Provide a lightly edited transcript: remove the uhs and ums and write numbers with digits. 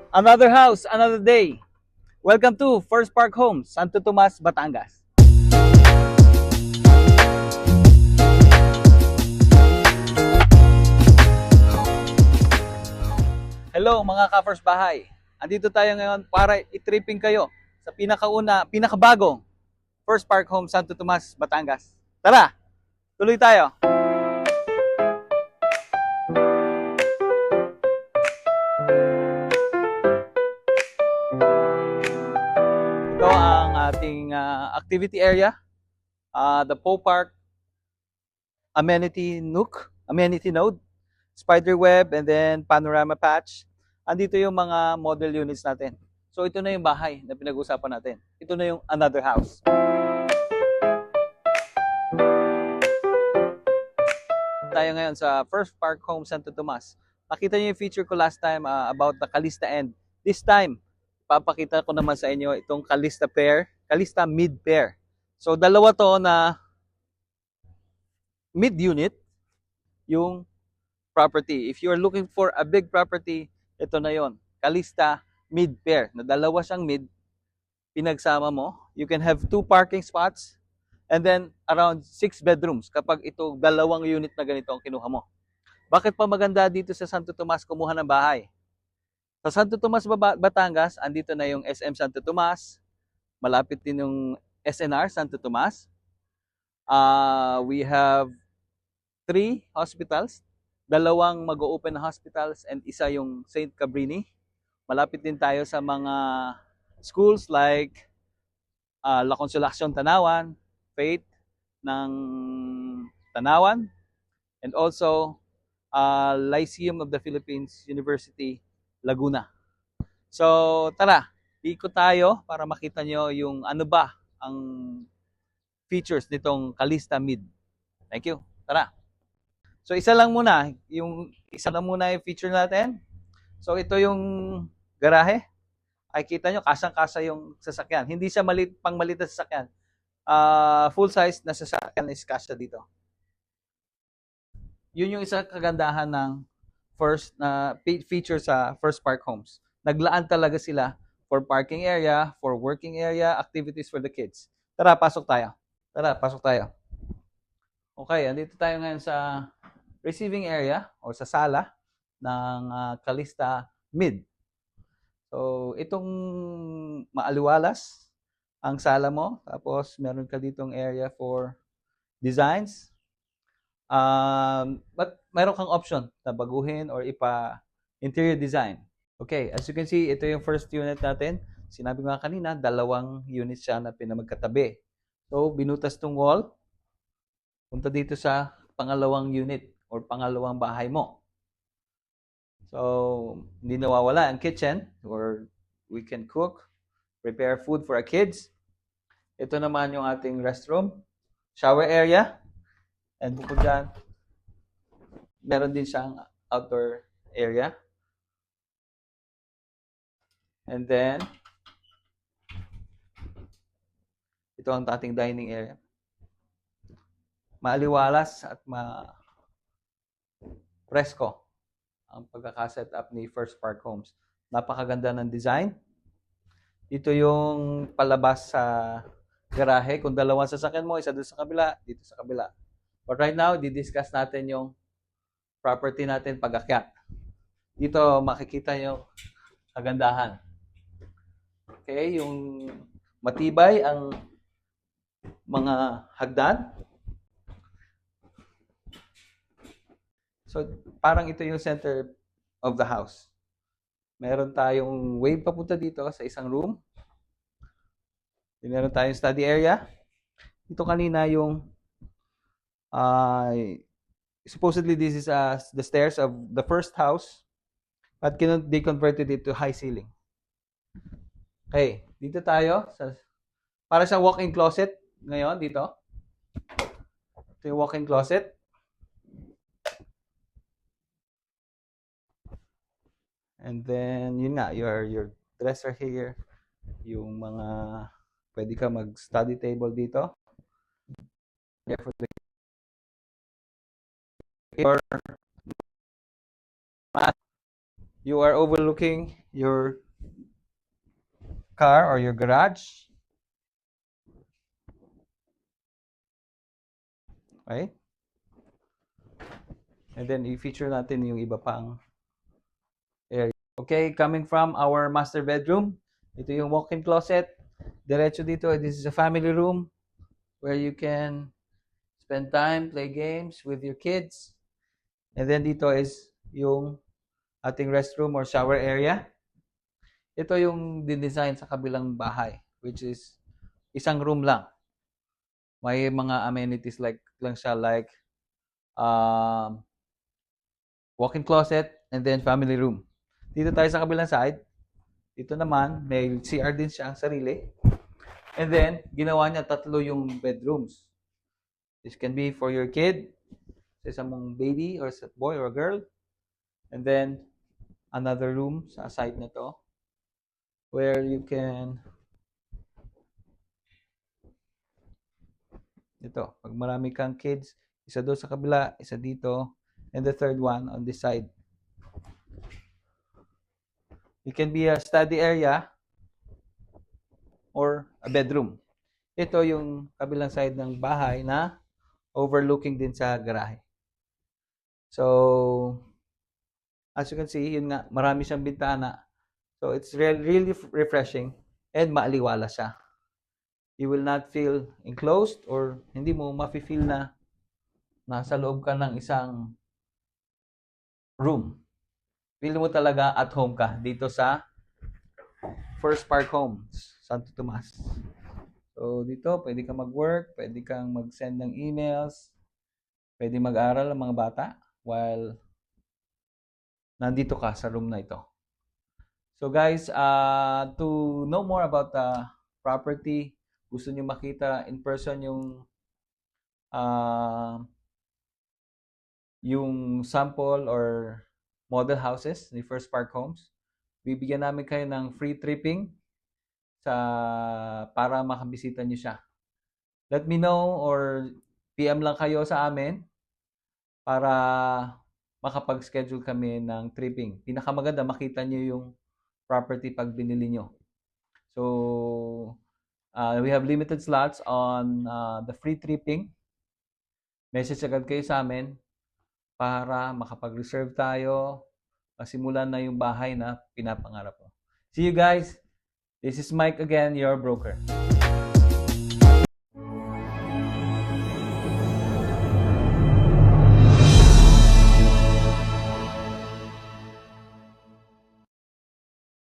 Another house, another day. Welcome to First Park Homes, Santo Tomas, Batangas. Hello mga ka-First Bahay. Andito tayo ngayon para i-tripping kayo sa pinakabagong First Park Homes, Santo Tomas, Batangas. Tara, tuloy tayo. Ito ang ating activity area, the Poe Park amenity node, spider web, and then panorama patch. Andito yung mga model units natin. So ito na yung bahay na pinag-usapan natin. Ito na yung another house. Tayo ngayon sa First Park Home Santo Tomas. Nakita niyo yung feature ko last time about the Calista end. This time, papakita ko naman sa inyo itong Calista mid pair. So dalawa to na mid unit yung property. If you're looking for a big property, ito na yon. Calista mid pair. Na dalawa siyang mid, pinagsama mo. You can have 2 parking spots and then around 6 bedrooms kapag ito dalawang unit na ganito ang kinuha mo. Bakit pa maganda dito sa Santo Tomas kumuha ng bahay? Sa Santo Tomas, Batangas, andito na yung SM Santo Tomas. Malapit din yung SNR Santo Tomas. We have 3 hospitals. Dalawang mag-open na hospitals and isa yung St. Cabrini. Malapit din tayo sa mga schools like La Consolacion Tanawan, Faith ng Tanawan, and also Lyceum of the Philippines University, Laguna. So tara, ikot tayo para makita nyo yung ano ba ang features nitong Calista Mid. Thank you. Tara. So isa lang muna yung feature natin. So ito yung garahe. Ay kita nyo, kasang-kasa yung sasakyan. Hindi siya pang-malit na sasakyan. Full size na sasakyan is kasya dito. Yun yung isa kagandahan ng first feature sa First Park Homes. Naglaan talaga sila for parking area, for working area, activities for the kids. Tara, pasok tayo. Okay, andito tayo ngayon sa receiving area o sa sala ng Calista Mid. So, itong maaliwalas ang sala mo. Tapos, meron ka ditong area for designs. But meron kang option na baguhin or interior design. Okay, as you can see, ito yung first unit natin. Sinabi ko nga kanina, dalawang units siya na pinamagkatabi. So, binutas tong wall. Punta dito sa pangalawang unit or pangalawang bahay mo. So, hindi nawawala ang kitchen or we can cook, prepare food for our kids. Ito naman yung ating restroom, shower area, and bukod dyan, meron din siyang outdoor area. And then, ito ang ating dining area. Maaliwalas at presko ang pagkakaset up ni First Park Homes. Napakaganda ng design. Dito yung palabas sa garahe. Kung dalawang sasakyan mo, isa doon sa kabila, dito sa kabila. But right now, di-discuss natin yung property natin pag-akyat. Dito makikita yung kagandahan. Okay, yung matibay ang mga hagdan. So, parang ito yung center of the house. Meron tayong wave papunta dito sa isang room. Meron tayong study area. Ito kanina yung supposedly this is the stairs of the first house, but they converted it to high ceiling. Okay, dito tayo para sa walk-in closet ngayon dito. Ito yung walk-in closet. And then yun nga, your dresser here, yung mga pwede ka mag-study table dito. For the or You are overlooking your car or your garage, right? And then i-feature natin yung iba pang area. Okay, coming from our master bedroom, ito yung walk-in closet. Diretso dito, this is a family room where you can spend time, play games with your kids. And then dito is yung ating restroom or shower area. Ito yung dinesign sa kabilang bahay, which is isang room lang. May mga amenities lang siya like um, walk-in closet and then family room. Dito tayo sa kabilang side. Dito naman, may CR din siya ang sarili. And then, ginawa niya tatlo yung bedrooms. This can be for your kid, sa isang mong baby or sa boy or girl. And then, another room sa side na to where you can ito, pag marami kang kids, isa doon sa kabila, isa dito, and the third one on this side. It can be a study area or a bedroom. Ito yung kabilang side ng bahay na overlooking din sa garahe. So, as you can see, yun nga, marami siyang bintana. So, it's really refreshing and maaliwala siya. You will not feel enclosed or hindi mo mafe-feel na nasa loob ka ng isang room. Feel mo talaga at home ka dito sa First Park Homes, Santo Tomas. So, dito, pwede kang mag-work, pwede kang mag-send ng emails, pwede mag-aral ang mga bata while nandito ka sa room na ito. So guys, to know more about the property, gusto niyo makita in person yung sample or model houses ni First Park Homes, bibigyan namin kayo ng free tripping para makabisita niyo siya. Let me know or PM lang kayo sa amin para makapag-schedule kami ng tripping. Pinakamaganda makita niyo yung property pag binili nyo. So, we have limited slots on the free tripping. Message agad kayo sa amin para makapag-reserve tayo, masimulan na yung bahay na pinapangarap mo. See you guys. This is Mike again, your broker.